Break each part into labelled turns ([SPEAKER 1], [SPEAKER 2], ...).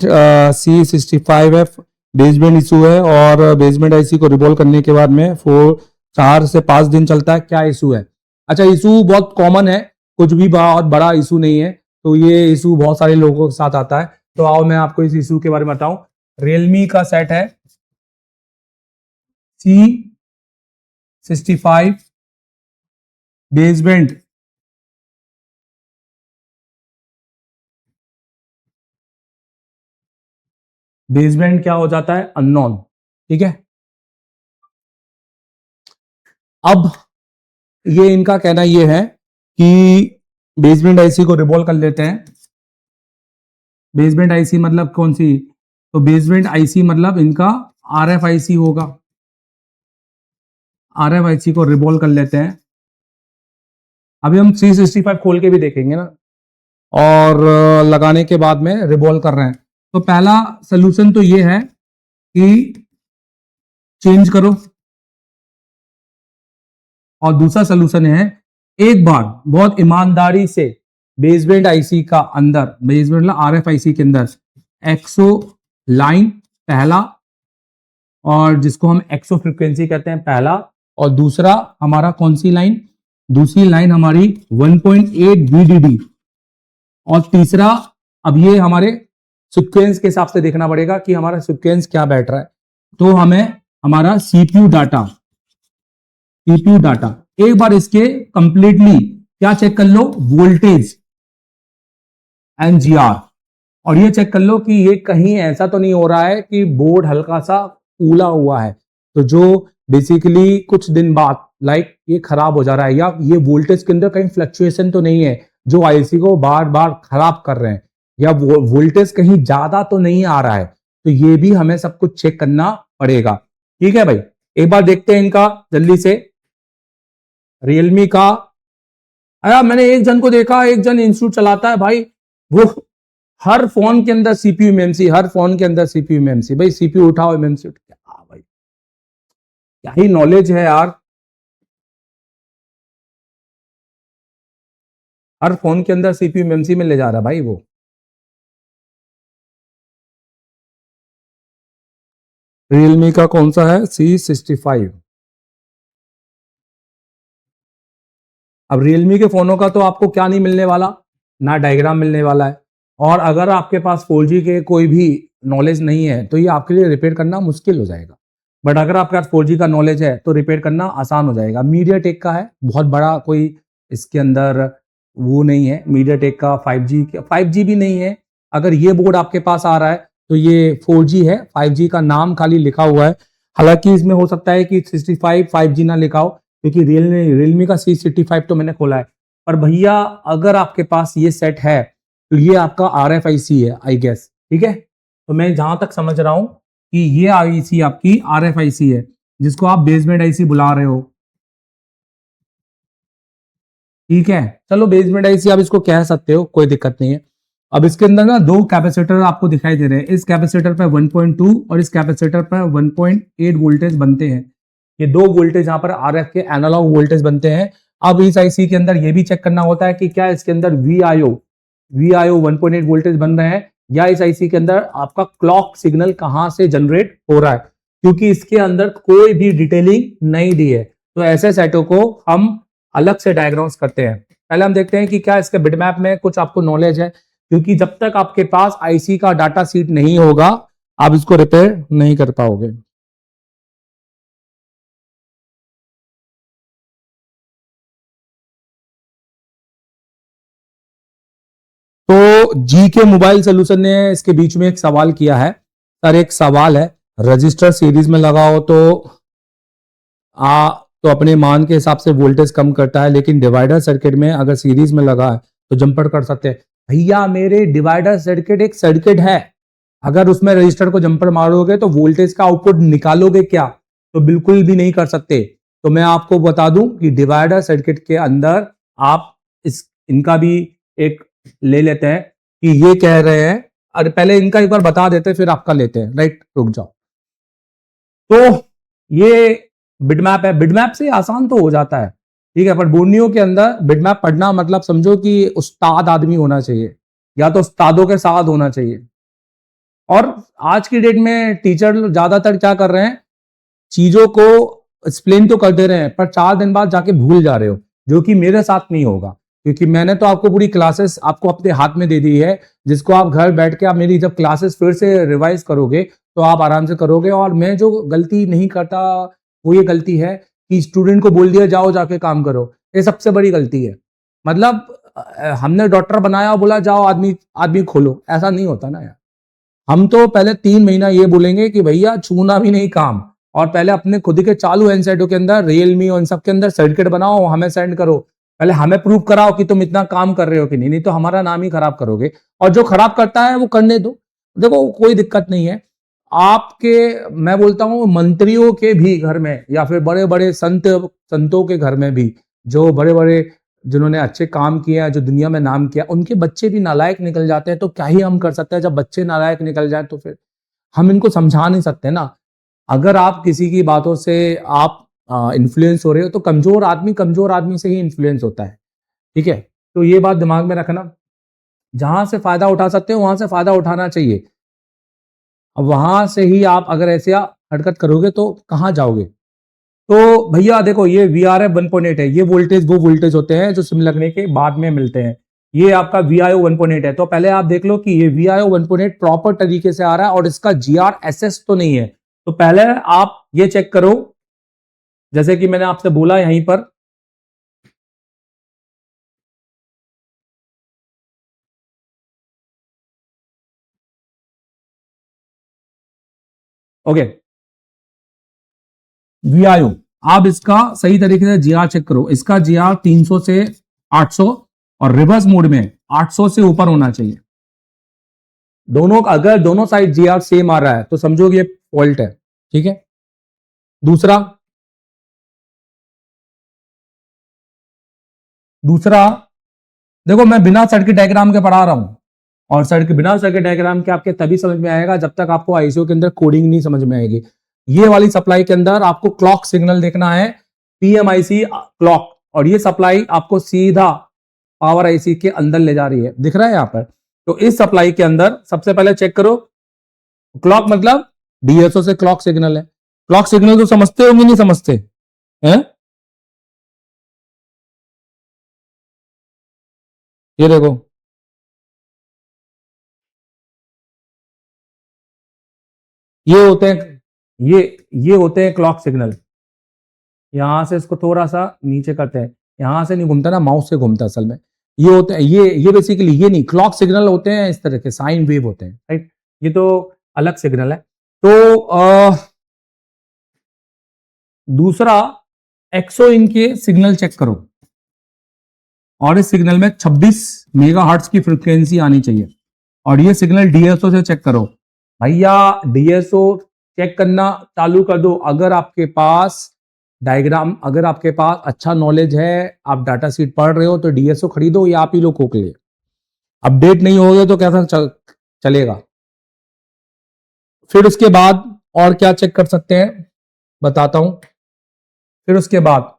[SPEAKER 1] C65F baseband issue है और baseband IC को रिवॉल्व करने के बाद में 4 से 5 दिन चलता है। क्या इशू है? अच्छा, इशू बहुत कॉमन है, कुछ भी बहुत बड़ा इशू नहीं है। तो ये इशू बहुत सारे लोगों के साथ आता है। तो आओ मैं आपको इस इशू के बारे में बताऊं। रियलमी का सेट है C65 बेसबैंड बेसबैंड क्या हो जाता है? अननोन। ठीक है, अब ये इनका कहना ये है कि बेसबैंड आईसी को रिवॉल्व कर लेते हैं। बेसबैंड आईसी मतलब कौन सी? तो बेसबैंड आईसी मतलब इनका आरएफ आईसी होगा। आरएफ आईसी को रिवॉल्व कर लेते हैं। अभी हम 365 खोल के भी देखेंगे ना, और लगाने के बाद में रिवॉल्व कर रहे हैं। तो पहला सोल्यूशन तो ये है कि चेंज करो, और दूसरा सोल्यूशन है एक बार बहुत ईमानदारी से बेसबैंड आईसी का अंदर, बेसबैंड आरएफ आईसी के अंदर एक्सो लाइन पहला, और जिसको हम एक्सो फ्रीक्वेंसी कहते हैं पहला, और दूसरा हमारा कौन सी लाइन? दूसरी लाइन हमारी 1.8 VDD, और तीसरा अब ये हमारे सीक्वेंस के हिसाब से देखना पड़ेगा कि हमारा सीक्वेंस क्या बैठ रहा है। तो हमें हमारा सीपीयू डाटा एक बार इसके कंप्लीटली क्या चेक कर लो? वोल्टेज NGR, और ये चेक कर लो कि ये कहीं ऐसा तो नहीं हो रहा है कि बोर्ड हल्का सा फूला हुआ है, तो जो बेसिकली कुछ दिन बाद लाइक ये खराब हो जा रहा है, या ये वोल्टेज के अंदर कहीं फ्लक्चुएशन तो नहीं है जो आईसी को बार बार खराब कर रहे हैं, या वोल्टेज कहीं ज्यादा तो नहीं आ रहा है। तो ये भी हमें सब कुछ चेक करना पड़ेगा। ठीक है भाई, एक बार देखते हैं इनका जल्दी से। रियलमी का आया, मैंने एक जन को देखा, एक जन इंस्टीट्यूट चलाता है भाई, वो हर फोन के अंदर सीपीयू एमएमसी, हर फोन के अंदर सीपीयू एमएमसी। भाई सीपीयू उठाओ एमएमसी, क्या भाई, क्या ही नॉलेज है यार। हर फोन के अंदर सीपीयू एमएमसी में ले जा रहा है भाई वो। रियलमी का कौन सा है? C65। अब रियलमी के फोनों का तो आपको क्या नहीं मिलने वाला, ना डायग्राम मिलने वाला है, और अगर आपके पास 4G के कोई भी नॉलेज नहीं है तो ये आपके लिए रिपेयर करना मुश्किल हो जाएगा। बट अगर आपके पास 4G का नॉलेज है तो रिपेयर करना आसान हो जाएगा। मीडियाटेक का है, बहुत बड़ा कोई इसके अंदर वो नहीं है। मीडियाटेक का 5G भी नहीं है। अगर ये बोर्ड आपके पास आ रहा है तो ये 4G है, 5G का नाम खाली लिखा हुआ है। हालांकि इसमें हो सकता है कि 65 5G ना लिखा हो, क्योंकि रियलमी का C65 तो मैंने खोला है। पर भैया अगर आपके पास ये सेट है तो ये आपका RFIC है आई गेस। ठीक है, तो मैं जहां तक समझ रहा हूं कि ये आईसी आपकी RFIC है, जिसको आप बेसबैंड आईसी बुला रहे हो। ठीक है, चलो बेसबैंड आईसी आप इसको कह सकते हो, कोई दिक्कत नहीं है। अब इसके अंदर ना दो कैपेसिटर आपको दिखाई दे रहे हैं। इस कैपेसिटर पर 1.2 और इस कैपेसिटर पर 1.8 वोल्टेज बनते हैं। ये दो वोल्टेज यहाँ पर आरएफ के एनालॉग वोल्टेज बनते हैं। अब इस आईसी के अंदर ये भी चेक करना होता है कि क्या इसके अंदर VIO 1.8 वोल्टेज बन रहे हैं, या इस आईसी के अंदर आपका क्लॉक सिग्नल कहां से जनरेट हो रहा है, क्योंकि इसके अंदर कोई भी डिटेलिंग नहीं दी है। तो ऐसे सेटों को हम अलग से डायग्राम्स करते हैं। पहले हम देखते हैं कि क्या इसके बिटमैप में कुछ आपको नॉलेज है, क्योंकि जब तक आपके पास आईसी का डाटा सीट नहीं होगा आप इसको रिपेयर नहीं कर पाओगे। तो जी के मोबाइल सोल्यूशन ने इसके बीच में एक सवाल किया है। सर एक सवाल है, रजिस्टर सीरीज में लगाओ तो अपने मान के हिसाब से वोल्टेज कम करता है, लेकिन डिवाइडर सर्किट में अगर सीरीज में लगा है तो जंपर कर सकते हैं। भैया मेरे डिवाइडर सर्किट एक सर्किट है, अगर उसमें रजिस्टर को जंपर मारोगे तो वोल्टेज का आउटपुट निकालोगे क्या? तो बिल्कुल भी नहीं कर सकते। तो मैं आपको बता दूं कि डिवाइडर सर्किट के अंदर आप इनका भी एक ले लेते हैं कि ये कह रहे हैं। अरे पहले इनका एक बार बता देते फिर आपका लेते हैं, राइट? रुक जाओ। तो ये बिटमैप है, बिटमैप से आसान तो हो जाता है, ठीक है, पर बोर्नियो के अंदर बिटमैप पढ़ना मतलब समझो कि उस्ताद आदमी होना चाहिए, या तो उस्तादों के साथ होना चाहिए। और आज की डेट में टीचर ज्यादातर क्या कर रहे हैं, चीजों को एक्सप्लेन तो कर दे रहे हैं पर 4 दिन बाद जाके भूल जा रहे हो, जो कि मेरे साथ नहीं होगा, क्योंकि मैंने तो आपको पूरी क्लासेस आपको अपने हाथ में दे दी है, जिसको आप घर बैठ के आप मेरी जब क्लासेस फिर से रिवाइज करोगे तो आप आराम से करोगे। और मैं जो गलती नहीं करता वो ये गलती है कि स्टूडेंट को बोल दिया जाओ जाके काम करो, ये सबसे बड़ी गलती है। मतलब हमने डॉक्टर बनाया और बोला जाओ आदमी आदमी खोलो, ऐसा नहीं होता ना यार। हम तो पहले 3 महीना ये बोलेंगे कि भैया छूना भी नहीं काम, और पहले अपने खुद के चालू एनसेटो के अंदर रियलमी और इन सब के अंदर सर्टिफिकेट बनाओ, हमें सेंड करो, पहले हमें प्रूव कराओ कि तुम इतना काम कर रहे हो कि नहीं, नहीं तो हमारा नाम ही खराब करोगे। और जो खराब करता है वो करने दो, देखो कोई दिक्कत नहीं है। आपके मैं बोलता हूं मंत्रियों के भी घर में या फिर बड़े बड़े संतों के घर में भी, जो बड़े बड़े जिन्होंने अच्छे काम किए हैं, जो दुनिया में नाम किया, उनके बच्चे भी नालायक निकल जाते हैं। तो क्या ही हम कर सकते हैं, जब बच्चे नालायक निकल जाए तो फिर हम इनको समझा नहीं सकते ना। अगर आप किसी की बातों से आप इन्फ्लुएंस हो रहे हो तो कमजोर आदमी से ही इन्फ्लुएंस होता है, ठीक है। तो ये बात दिमाग में रखना, जहां से फायदा उठा सकते हो वहां से फायदा उठाना चाहिए। अब वहां से ही आप अगर ऐसे हरकत करोगे तो कहां जाओगे। तो भैया देखो ये VRF 1.8 है, ये वोल्टेज वो वोल्टेज होते हैं जो सिम लगने के बाद में मिलते हैं। ये आपका VIO 1.8 है, तो पहले आप देख लो कि ये VIO 1.8 प्रॉपर तरीके से आ रहा है और इसका GRSS तो नहीं है। तो पहले आप ये चेक करो, जैसे कि मैंने आपसे बोला यहीं पर, ओके, VIO आप इसका सही तरीके से GR चेक करो। इसका GR 300 से 800 और रिवर्स मोड में 800 से ऊपर होना चाहिए। दोनों अगर दोनों साइड GR सेम आ रहा है तो समझो ये फॉल्ट है, ठीक है। दूसरा देखो मैं बिना सर्किट डायग्राम के पढ़ा रहा हूं, और बिना सर्किट डायग्राम के आपके तभी समझ में आएगा जब तक आपको आईसीयू के अंदर कोडिंग नहीं समझ में आएगी। ये वाली सप्लाई के अंदर आपको क्लॉक सिग्नल देखना है, PMIC क्लॉक, और ये सप्लाई आपको सीधा पावर आईसी के अंदर ले जा रही है, दिख रहा है यहां पर। तो इस सप्लाई के अंदर सबसे पहले चेक करो, क्लॉक मतलब DSO से क्लॉक सिग्नल है। क्लॉक सिग्नल तो समझते होंगे, नहीं समझते हैं? ये देखो, ये होते हैं ये होते हैं क्लॉक सिग्नल। यहां से इसको थोड़ा सा नीचे करते हैं, यहां से नहीं घूमता ना, माउस से घूमता असल में। ये होते हैं, ये बेसिकली ये नहीं, क्लॉक सिग्नल होते हैं इस तरह के, साइन वेव होते हैं, राइट। ये तो अलग सिग्नल है। तो दूसरा एक्सो इनके सिग्नल चेक करो, और इस सिग्नल में 26 मेगाहर्ट्ज की फ्रीक्वेंसी आनी चाहिए। और ये सिग्नल DSO से चेक करो, भैया DSO चेक करना चालू कर दो। अगर आपके पास डायग्राम, अगर आपके पास अच्छा नॉलेज है, आप डाटा शीट पढ़ रहे हो, तो DSO खरीदो या आप ही लोग खोक लिए। अपडेट नहीं होगे तो कैसा चलेगा। फिर उसके बाद और क्या चेक कर सकते हैं बताता हूं। फिर उसके बाद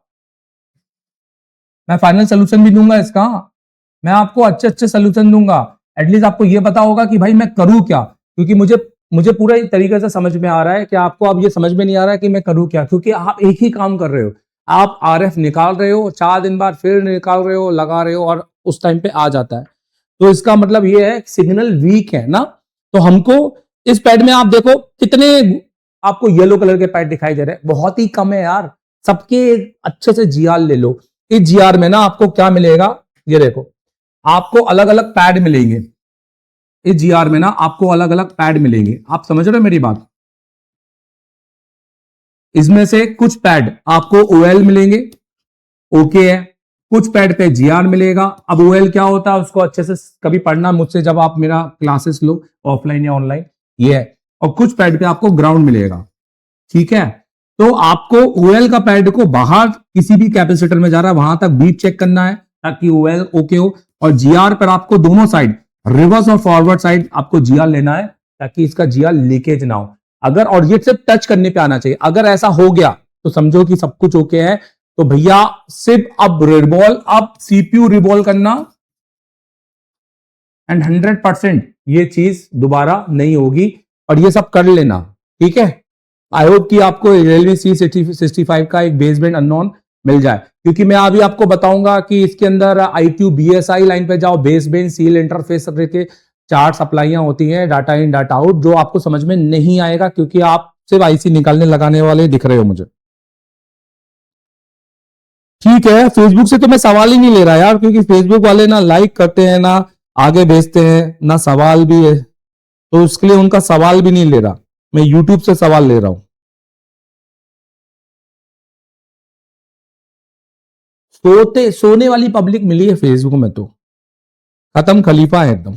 [SPEAKER 1] मैं फाइनल सोल्यूशन भी दूंगा इसका, मैं आपको अच्छे अच्छे सोल्यूशन दूंगा। एटलीस्ट आपको ये पता होगा कि भाई मैं करूं क्या, क्योंकि मुझे पूरा तरीके से समझ में आ रहा है कि आपको अब ये समझ में नहीं आ रहा है कि मैं करूं क्या, क्योंकि आप एक ही काम कर रहे हो। आप RF निकाल रहे हो, 4 दिन बाद फिर निकाल रहे हो, लगा रहे हो, और उस टाइम पे आ जाता है। तो इसका मतलब ये है सिग्नल वीक है ना। तो हमको इस पैड में आप देखो कितने आपको येलो कलर के पैड दिखाई दे रहे हैं, बहुत ही कम है यार। सबके अच्छे से GR ले लो। इस GR में ना आपको क्या मिलेगा, ये देखो, आपको अलग अलग पैड मिलेंगे। इस GR में ना आपको अलग अलग पैड मिलेंगे, आप समझ रहे हो मेरी बात। इसमें से कुछ पैड आपको OL मिलेंगे, ओके है, कुछ पैड पे GR मिलेगा। अब OL क्या होता है उसको अच्छे से कभी पढ़ना मुझसे जब आप मेरा क्लासेस लो, ऑफलाइन या ऑनलाइन, ये है। और कुछ पैड पे आपको ग्राउंड मिलेगा, ठीक है। तो आपको OL का पैड को बाहर किसी भी कैपेसिटर में जा रहा है वहां तक बीट चेक करना है ताकि OL ओके हो। और GR पर आपको दोनों साइड, रिवर्स और फॉरवर्ड साइड, आपको GR लेना है ताकि इसका GR लीकेज ना हो। अगर, और ये सिर्फ टच करने पे आना चाहिए, अगर ऐसा हो गया तो समझो कि सब कुछ ओके है। तो भैया सिर्फ अब रिवॉल्व, अब CPU रिवॉल्व करना एंड 100% ये चीज दोबारा नहीं होगी, और ये सब कर लेना, ठीक है। आई होप कि आपको रियलमी C65 का एक बेसबैंड अननोन मिल जाए, क्योंकि मैं अभी आपको बताऊंगा कि इसके अंदर IQ BSI लाइन पे जाओ, बेसबैंड सील इंटरफेस के 4 सप्लाइयां होती हैं, डाटा इन डाटा आउट, जो आपको समझ में नहीं आएगा क्योंकि आप सिर्फ IC निकालने लगाने वाले दिख रहे हो मुझे। ठीक है, फेसबुक से तो मैं सवाल ही नहीं ले रहा यार, क्योंकि फेसबुक वाले ना लाइक करते हैं ना आगे भेजते हैं ना सवाल भी है, तो उसके लिए उनका सवाल भी नहीं ले रहा, मैं यूट्यूब से सवाल ले रहा हूं। सोने वाली पब्लिक मिली है फेसबुक में, तो खत्म खलीफा है एकदम।